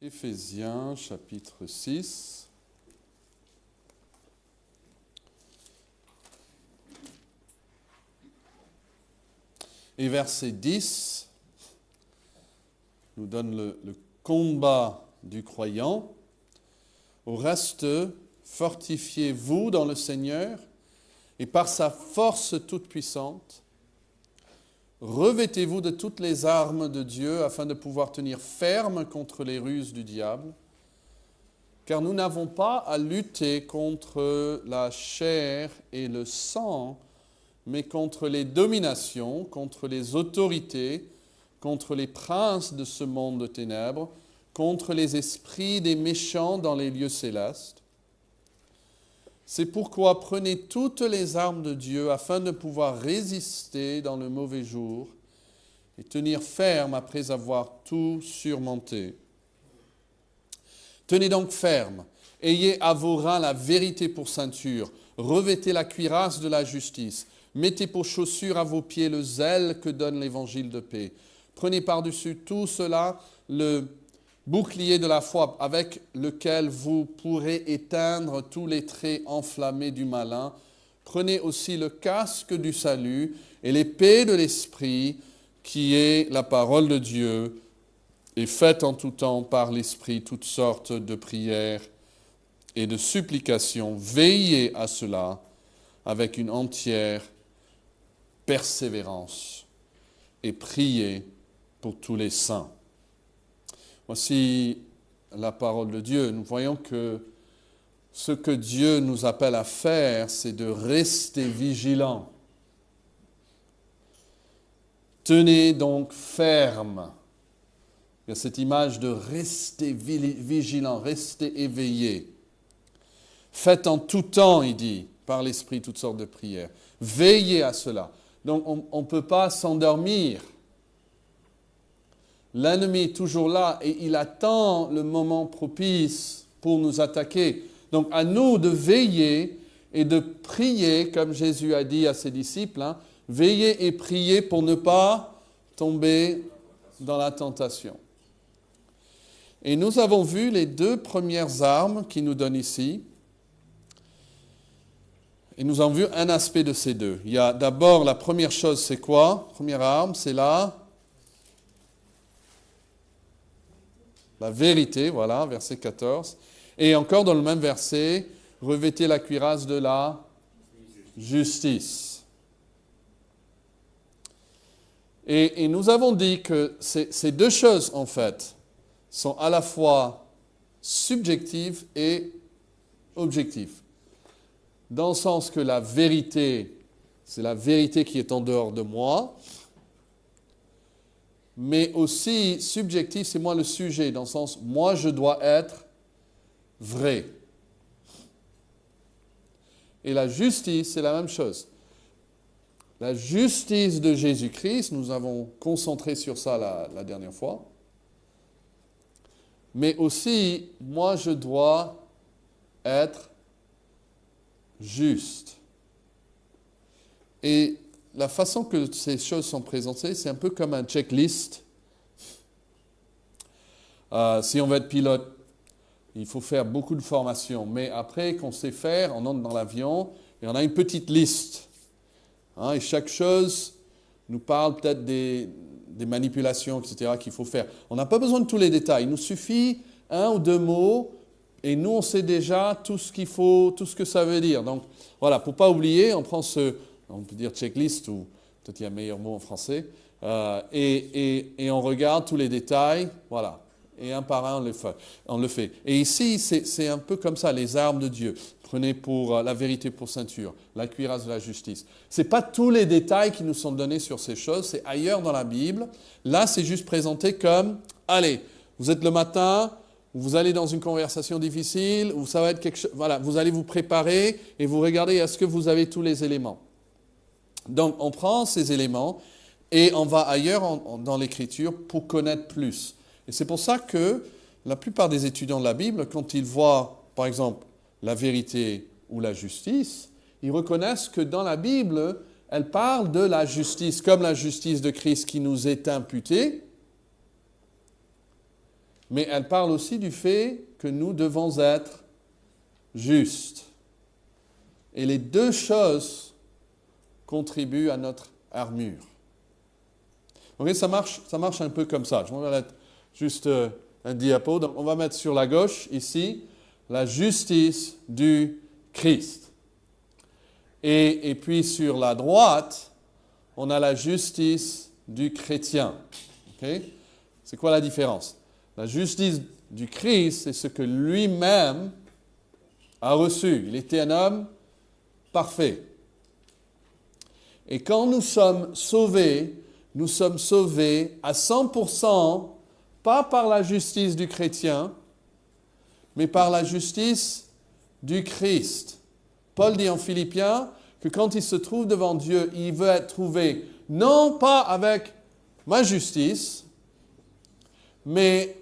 Éphésiens chapitre 6. Et verset 10 nous donne le combat du croyant. Au reste, fortifiez-vous dans le Seigneur et par sa force toute puissante, revêtez-vous de toutes les armes de Dieu afin de pouvoir tenir ferme contre les ruses du diable, car nous n'avons pas à lutter contre la chair et le sang, mais contre les dominations, contre les autorités, contre les princes de ce monde de ténèbres, contre les esprits des méchants dans les lieux célestes. C'est pourquoi prenez toutes les armes de Dieu afin de pouvoir résister dans le mauvais jour et tenir ferme après avoir tout surmonté. Tenez donc ferme, ayez à vos reins la vérité pour ceinture, revêtez la cuirasse de la justice, mettez pour chaussure à vos pieds le zèle que donne l'évangile de paix. Prenez par-dessus tout cela le bouclier de la foi avec lequel vous pourrez éteindre tous les traits enflammés du malin. Prenez aussi le casque du salut et l'épée de l'esprit qui est la parole de Dieu et faites en tout temps par l'esprit toutes sortes de prières et de supplications. Veillez à cela avec une entière persévérance et priez pour tous les saints. Voici la parole de Dieu. Nous voyons que ce que Dieu nous appelle à faire, c'est de rester vigilants. Tenez donc ferme. Il y a cette image de rester vigilant, rester éveillé. Faites en tout temps, il dit, par l'Esprit, toutes sortes de prières. Veillez à cela. Donc on ne peut pas s'endormir. L'ennemi est toujours là et il attend le moment propice pour nous attaquer. Donc à nous de veiller et de prier, comme Jésus a dit à ses disciples, veillez et priez pour ne pas tomber dans la tentation. Et nous avons vu les deux premières armes qu'il nous donne ici. Et nous avons vu un aspect de ces deux. Il y a d'abord la première chose, c'est quoi? Première arme, c'est la vérité, voilà, verset 14. Et encore dans le même verset, revêtez la cuirasse de la justice. Et nous avons dit que ces deux choses, en fait, sont à la fois subjectives et objectives. Dans le sens que la vérité, c'est la vérité qui est en dehors de moi, mais aussi subjectif, c'est moi le sujet, dans le sens, moi je dois être vrai. Et la justice, c'est la même chose. La justice de Jésus-Christ, nous avons concentré sur ça la dernière fois, mais aussi, moi je dois être juste. Et la façon que ces choses sont présentées, c'est un peu comme un checklist. Si on veut être pilote, il faut faire beaucoup de formations. Mais après qu'on sait faire, on entre dans l'avion et on a une petite liste. Et chaque chose nous parle peut-être des manipulations, etc. qu'il faut faire. On n'a pas besoin de tous les détails. Il nous suffit 1 ou 2 mots et nous, on sait déjà tout ce qu'il faut, tout ce que ça veut dire. Donc, voilà, pour ne pas oublier, on prend on peut dire checklist, ou peut-être il y a un meilleur mot en français, et on regarde tous les détails, voilà. Et un par un, on le fait. Et ici, c'est un peu comme ça, les armes de Dieu. Prenez pour la vérité pour ceinture, la cuirasse de la justice. Ce n'est pas tous les détails qui nous sont donnés sur ces choses, c'est ailleurs dans la Bible. Là, c'est juste présenté comme, allez, vous êtes le matin, vous allez dans une conversation difficile, ou ça va être quelque chose, voilà, vous allez vous préparer et vous regardez est-ce que vous avez tous les éléments. Donc, on prend ces éléments et on va ailleurs dans l'Écriture pour connaître plus. Et c'est pour ça que la plupart des étudiants de la Bible, quand ils voient, par exemple, la vérité ou la justice, ils reconnaissent que dans la Bible, elle parle de la justice comme la justice de Christ qui nous est imputée, mais elle parle aussi du fait que nous devons être justes. Et les deux choses contribuent à notre armure. Okay, ça marche un peu comme ça. Je vais mettre juste un diapo. Donc, on va mettre sur la gauche, ici, la justice du Christ. Et puis sur la droite, on a la justice du chrétien. Okay? C'est quoi la différence? La justice du Christ, c'est ce que lui-même a reçu. Il était un homme parfait. Et quand nous sommes sauvés à 100%, pas par la justice du chrétien, mais par la justice du Christ. Paul dit en Philippiens que quand il se trouve devant Dieu, il veut être trouvé non pas avec ma justice, mais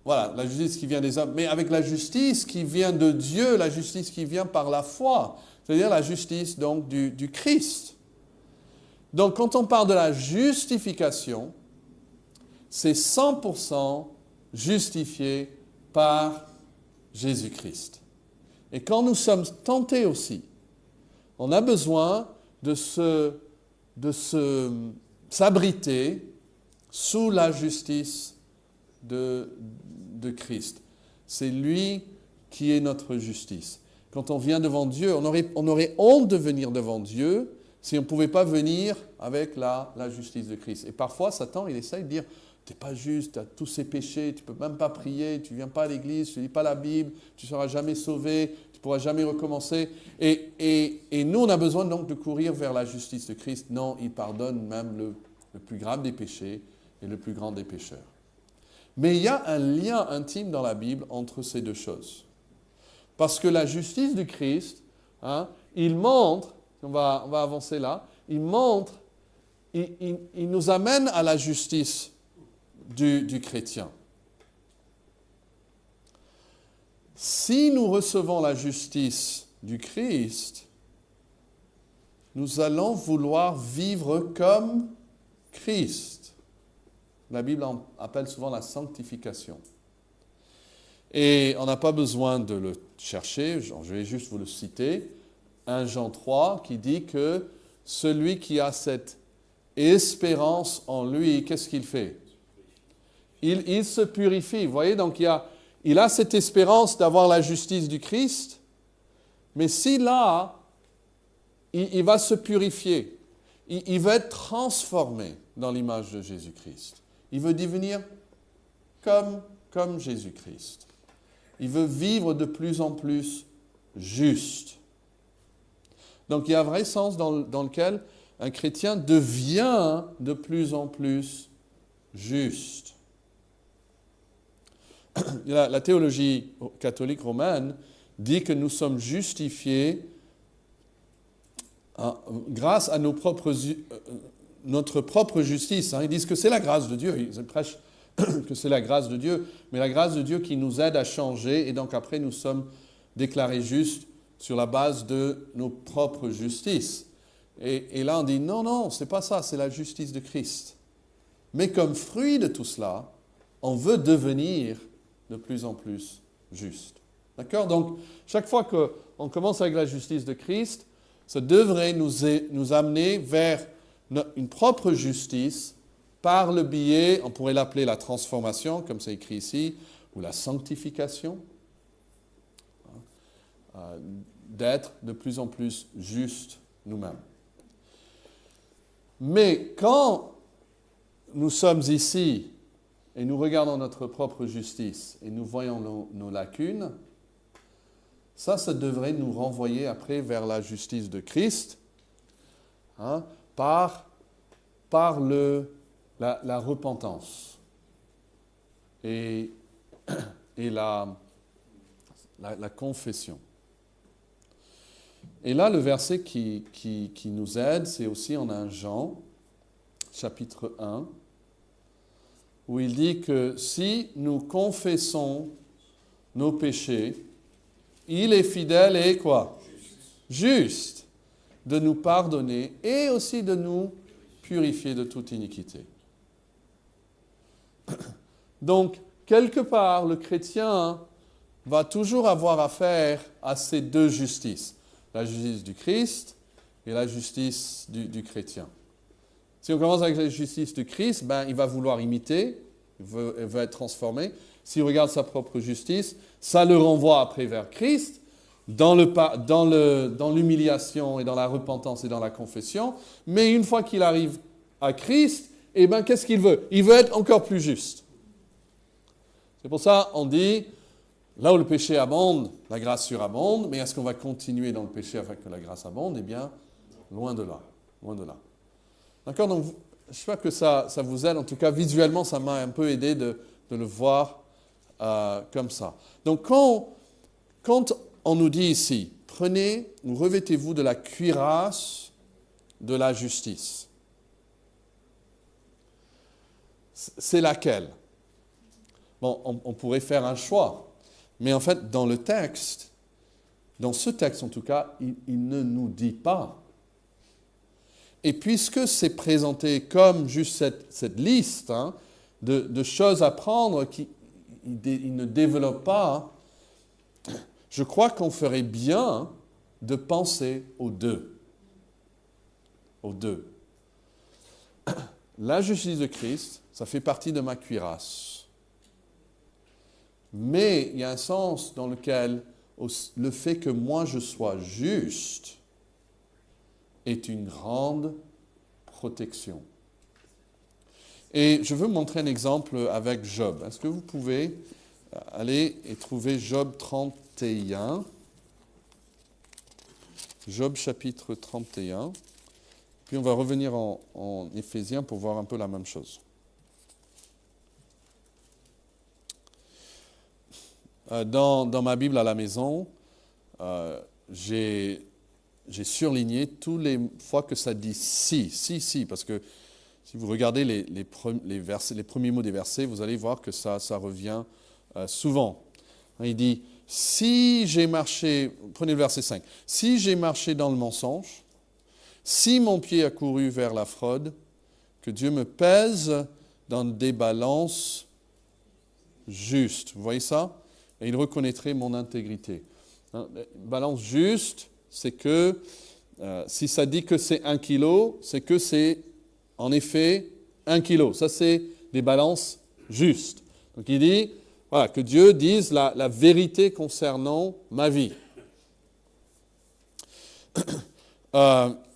voilà, la justice qui vient des hommes, mais avec la justice qui vient de Dieu, la justice qui vient par la foi, c'est-à-dire la justice donc du Christ. Donc quand on parle de la justification, c'est 100% justifié par Jésus-Christ. Et quand nous sommes tentés aussi, on a besoin de s'abriter sous la justice de Christ. C'est lui qui est notre justice. Quand on vient devant Dieu, on aurait honte de venir devant Dieu si on ne pouvait pas venir avec la justice de Christ. Et parfois, Satan, il essaye de dire, tu n'es pas juste, tu as tous ces péchés, tu ne peux même pas prier, tu ne viens pas à l'église, tu ne lis pas la Bible, tu ne seras jamais sauvé, tu ne pourras jamais recommencer. Et nous, on a besoin donc de courir vers la justice de Christ. Non, il pardonne même le plus grave des péchés et le plus grand des pécheurs. Mais il y a un lien intime dans la Bible entre ces deux choses. Parce que la justice du Christ, il montre, on va avancer là, il nous amène à la justice du chrétien. Si nous recevons la justice du Christ, nous allons vouloir vivre comme Christ. La Bible appelle souvent la sanctification. Et on n'a pas besoin de le chercher, je vais juste vous le citer. 1 Jean 3 qui dit que celui qui a cette espérance en lui, qu'est-ce qu'il fait? Il se purifie. Vous voyez, donc il a cette espérance d'avoir la justice du Christ, mais s'il a, il va se purifier. Il va être transformé dans l'image de Jésus-Christ. Il veut devenir comme Jésus-Christ. Il veut vivre de plus en plus juste. Donc il y a un vrai sens dans lequel un chrétien devient de plus en plus juste. La théologie catholique romaine dit que nous sommes justifiés grâce à notre propre justice. Ils disent que c'est la grâce de Dieu. Ils prêchent que c'est la grâce de Dieu, mais la grâce de Dieu qui nous aide à changer, et donc après nous sommes déclarés justes sur la base de nos propres justices. Et là on dit non, c'est pas ça, c'est la justice de Christ. Mais comme fruit de tout cela, on veut devenir de plus en plus juste. D'accord? Donc, chaque fois qu'on commence avec la justice de Christ, ça devrait nous amener vers une propre justice par le biais, on pourrait l'appeler la transformation, comme c'est écrit ici, ou la sanctification, d'être de plus en plus juste nous-mêmes. Mais quand nous sommes ici et nous regardons notre propre justice et nous voyons nos lacunes, ça devrait nous renvoyer après vers la justice de Christ, par la repentance et la confession. Et là, le verset qui nous aide, c'est aussi en 1 Jean, chapitre 1, où il dit que si nous confessons nos péchés, il est fidèle et quoi? Juste de nous pardonner et aussi de nous purifier de toute iniquité. Donc, quelque part, le chrétien va toujours avoir affaire à ces deux justices. La justice du Christ et la justice du chrétien. Si on commence avec la justice du Christ, il va vouloir imiter, il veut être transformé. S'il regarde sa propre justice, ça le renvoie après vers Christ, dans l'humiliation et dans la repentance et dans la confession. Mais une fois qu'il arrive à Christ, qu'est-ce qu'il veut? Il veut être encore plus juste. C'est pour ça qu'on dit, là où le péché abonde, la grâce surabonde, mais est-ce qu'on va continuer dans le péché afin que la grâce abonde? Loin de là. Loin de là. D'accord? Donc, j'espère que ça vous aide. En tout cas, visuellement, ça m'a un peu aidé de le voir comme ça. Donc, quand on nous dit ici, prenez ou revêtez-vous de la cuirasse de la justice. C'est laquelle? Bon, on pourrait faire un choix. Mais en fait, dans le texte, dans ce texte en tout cas, il ne nous dit pas. Et puisque c'est présenté comme juste cette liste de choses à prendre qu'il ne développe pas, je crois qu'on ferait bien de penser aux deux. Aux deux. La justice de Christ, ça fait partie de ma cuirasse. Mais il y a un sens dans lequel le fait que moi je sois juste est une grande protection. Et je veux vous montrer un exemple avec Job. Est-ce que vous pouvez aller et trouver Job 31? Job chapitre 31. Puis on va revenir en Éphésiens pour voir un peu la même chose. Dans ma Bible à la maison, j'ai surligné toutes les fois que ça dit si, parce que si vous regardez les premiers mots des versets, vous allez voir que ça revient souvent. Il dit, si j'ai marché, prenez le verset 5, si j'ai marché dans le mensonge, si mon pied a couru vers la fraude, que Dieu me pèse dans des balances justes. Vous voyez ça? Et il reconnaîtrait mon intégrité. Balance juste, c'est que si ça dit que c'est 1 kilo, c'est que c'est en effet 1 kilo. Ça, c'est des balances justes. Donc il dit, voilà, que Dieu dise la vérité concernant ma vie.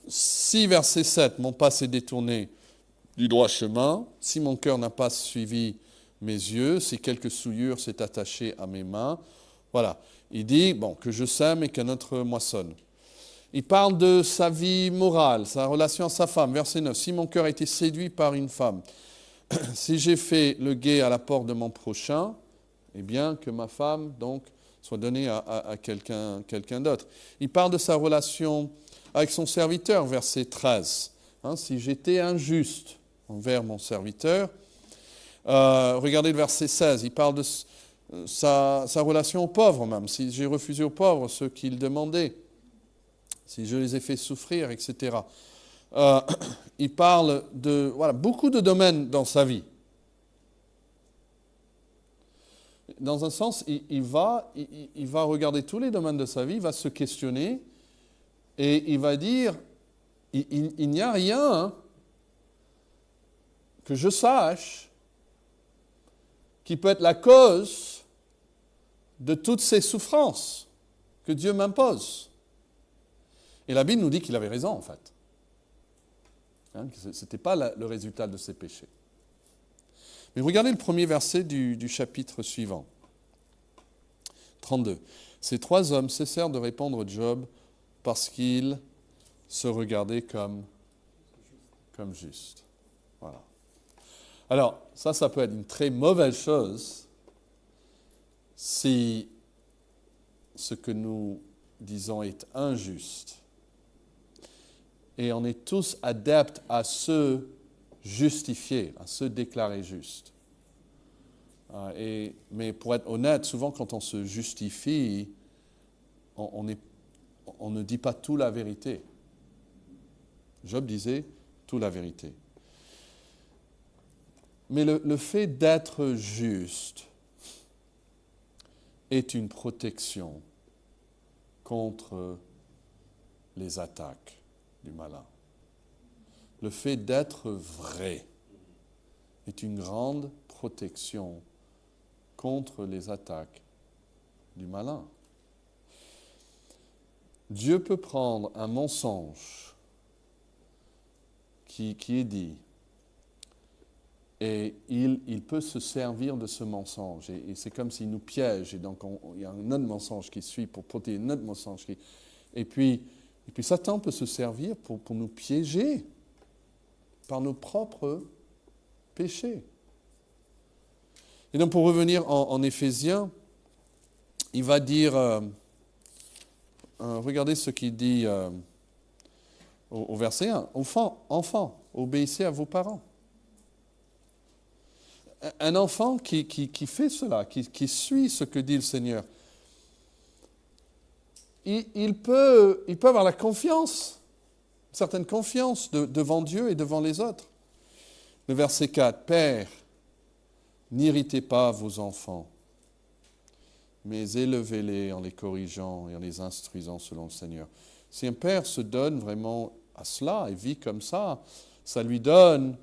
Si, verset 7, mon pas s'est détourné du droit chemin, si mon cœur n'a pas suivi mes yeux, si quelque souillure s'est attachée à mes mains, voilà. Il dit, que je sème et qu'un autre moissonne. Il parle de sa vie morale, sa relation à sa femme, verset 9. Si mon cœur a été séduit par une femme, si j'ai fait le guet à la porte de mon prochain, eh bien que ma femme, donc, soit donnée à quelqu'un d'autre. Il parle de sa relation avec son serviteur, verset 13. Si j'étais injuste envers mon serviteur, regardez le verset 16, il parle de sa relation aux pauvres même, si j'ai refusé aux pauvres ce qu'ils demandaient, si je les ai fait souffrir, etc. Il parle de beaucoup de domaines dans sa vie. Dans un sens, il va regarder tous les domaines de sa vie, il va se questionner et il va dire, il n'y a rien que je sache qui peut être la cause de toutes ces souffrances que Dieu m'impose. Et la Bible nous dit qu'il avait raison, en fait. Que ce n'était pas le résultat de ses péchés. Mais regardez le premier verset du chapitre suivant. 32. Ces 3 hommes cessèrent de répondre Job parce qu'ils se regardaient comme justes. Voilà. Alors, ça peut être une très mauvaise chose si ce que nous disons est injuste. Et on est tous adeptes à se justifier, à se déclarer juste. Mais pour être honnête, souvent quand on se justifie, on ne dit pas toute la vérité. Job disait toute la vérité. Mais le fait d'être juste est une protection contre les attaques du malin. Le fait d'être vrai est une grande protection contre les attaques du malin. Dieu peut prendre un mensonge qui est dit, et il peut se servir de ce mensonge. Et c'est comme s'il nous piège, et donc il y a un autre mensonge qui suit pour protéger un autre mensonge. Et puis Satan peut se servir pour nous piéger par nos propres péchés. Et donc pour revenir en Éphésiens, il va dire, regardez ce qu'il dit au verset 1, enfants, obéissez à vos parents. Un enfant qui fait cela, qui suit ce que dit le Seigneur, il peut avoir la confiance, une certaine confiance devant Dieu et devant les autres. Le verset 4, Père, n'irritez pas vos enfants, mais élevez-les en les corrigeant et en les instruisant selon le Seigneur. Si un père se donne vraiment à cela et vit comme ça lui donne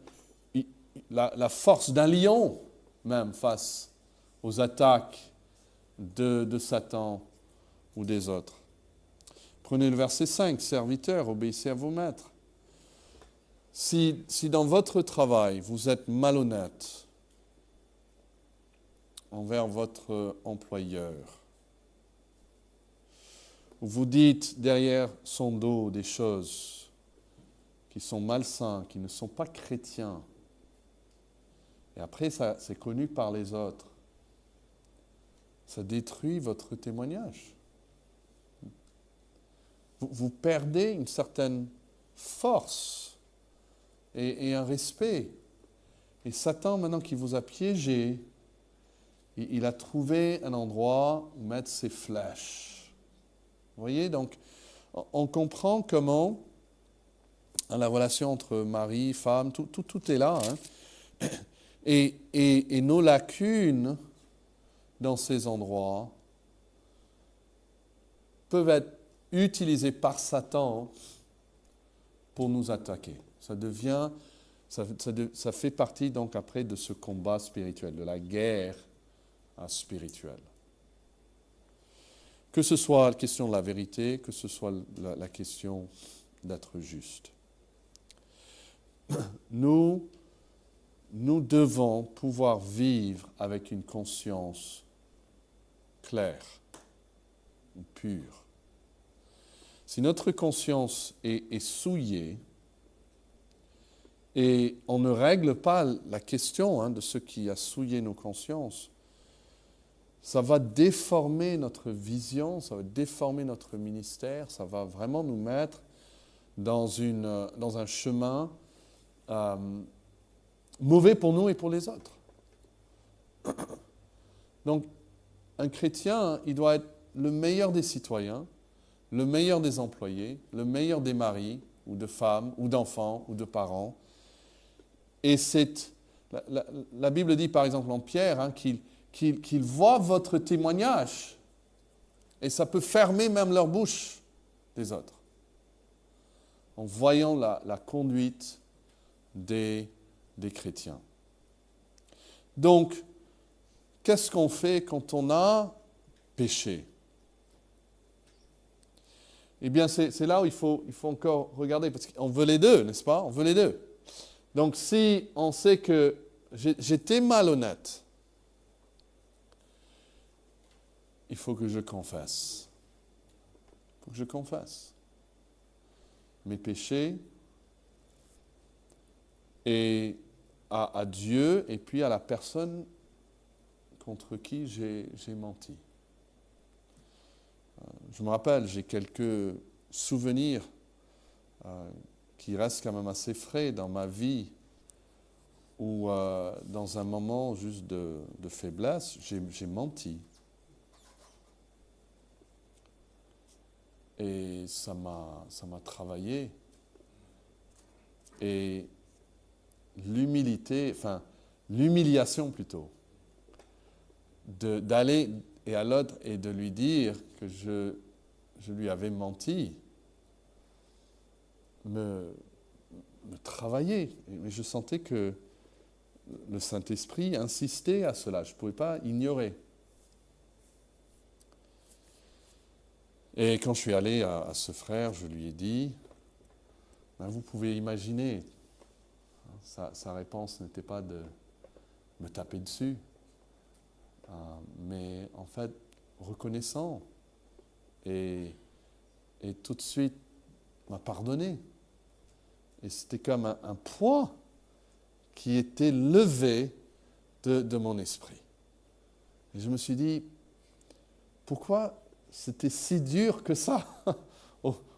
la force d'un lion, même face aux attaques de Satan ou des autres. Prenez le verset 5, serviteurs, obéissez à vos maîtres. Si dans votre travail, vous êtes malhonnête envers votre employeur, vous dites derrière son dos des choses qui sont malsains, qui ne sont pas chrétiens, et après ça, c'est connu par les autres, ça détruit votre témoignage. Vous perdez une certaine force et un respect. Et Satan, maintenant qu'il vous a piégé, il a trouvé un endroit où mettre ses flèches. Vous voyez, donc, on comprend comment, dans la relation entre mari, femme, tout est là. Hein. Et nos lacunes dans ces endroits peuvent être utilisées par Satan pour nous attaquer. Ça fait partie donc après de ce combat spirituel, de la guerre spirituelle. Que ce soit la question de la vérité, que ce soit la question d'être juste. Nous devons pouvoir vivre avec une conscience claire, pure. Si notre conscience est souillée, et on ne règle pas la question de ce qui a souillé nos consciences, ça va déformer notre vision, ça va déformer notre ministère, ça va vraiment nous mettre dans un chemin mauvais pour nous et pour les autres. Donc, un chrétien, il doit être le meilleur des citoyens, le meilleur des employés, le meilleur des maris, ou de femmes, ou d'enfants, ou de parents. Et la Bible dit par exemple en Pierre qu'il voit votre témoignage, et ça peut fermer même leur bouche des autres, en voyant la conduite des chrétiens. Donc, qu'est-ce qu'on fait quand on a péché? Eh bien, c'est là où il faut encore regarder, parce qu'on veut les deux, n'est-ce pas? On veut les deux. Donc, si on sait que j'étais malhonnête, il faut que je confesse. Il faut que je confesse mes péchés et à Dieu et puis à la personne contre qui j'ai menti. Je me rappelle, j'ai quelques souvenirs qui restent quand même assez frais dans ma vie où, dans un moment juste de faiblesse, j'ai menti. Et ça m'a travaillé. Et l'humiliation plutôt, d'aller et à l'autre, et de lui dire que je lui avais menti, me travaillait. Mais je sentais que le Saint-Esprit insistait à cela. Je ne pouvais pas ignorer. Et quand je suis allé à ce frère, je lui ai dit, vous pouvez imaginer, sa réponse n'était pas de me taper dessus, mais en fait reconnaissant et tout de suite m'a pardonné. Et c'était comme un poids qui était levé de mon esprit. Et je me suis dit, pourquoi c'était si dur que ça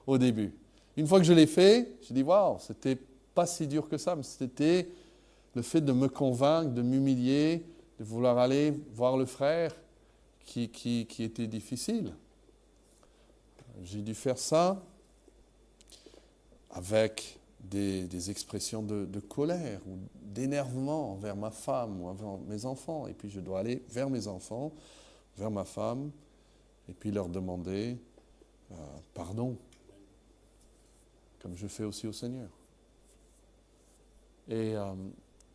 au début? Une fois que je l'ai fait, j'ai dit, waouh, c'était pas si dur que ça, mais c'était le fait de me convaincre, de m'humilier, de vouloir aller voir le frère qui était difficile. J'ai dû faire ça avec des expressions de colère ou d'énervement envers ma femme ou envers mes enfants. Et puis je dois aller vers mes enfants, vers ma femme, et puis leur demander pardon, comme je fais aussi au Seigneur. Et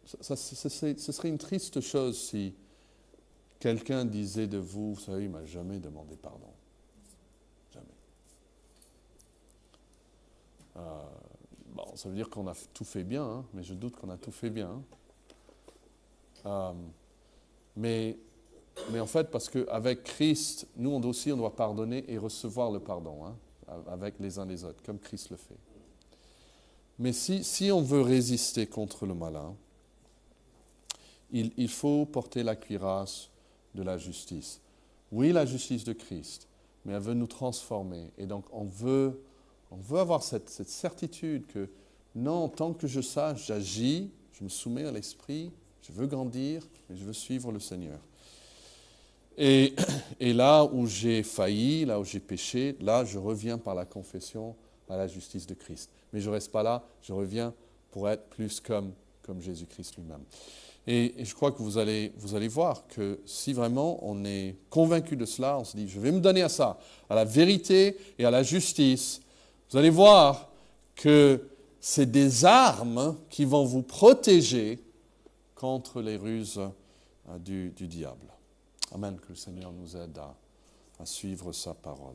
ce serait une triste chose si quelqu'un disait de vous, vous savez, il ne m'a jamais demandé pardon. Jamais. Ça veut dire qu'on a tout fait bien, hein, mais je doute qu'on a tout fait bien. Mais en fait, parce qu'avec Christ, nous on doit pardonner et recevoir le pardon, hein, avec les uns les autres, comme Christ le fait. Mais si on veut résister contre le malin, il faut porter la cuirasse de la justice. Oui, la justice de Christ, mais elle veut nous transformer. Et donc on veut avoir cette certitude que non, tant que je sache, j'agis, je me soumets à l'Esprit, je veux grandir, mais je veux suivre le Seigneur. Et là où j'ai failli, là où j'ai péché, là je reviens par la confession à la justice de Christ. Mais je ne reste pas là, je reviens pour être plus comme Jésus-Christ lui-même. Et je crois que vous allez voir que si vraiment on est convaincu de cela, on se dit, je vais me donner à ça, à la vérité et à la justice, vous allez voir que c'est des armes qui vont vous protéger contre les ruses du diable. Amen, que le Seigneur nous aide à suivre sa parole.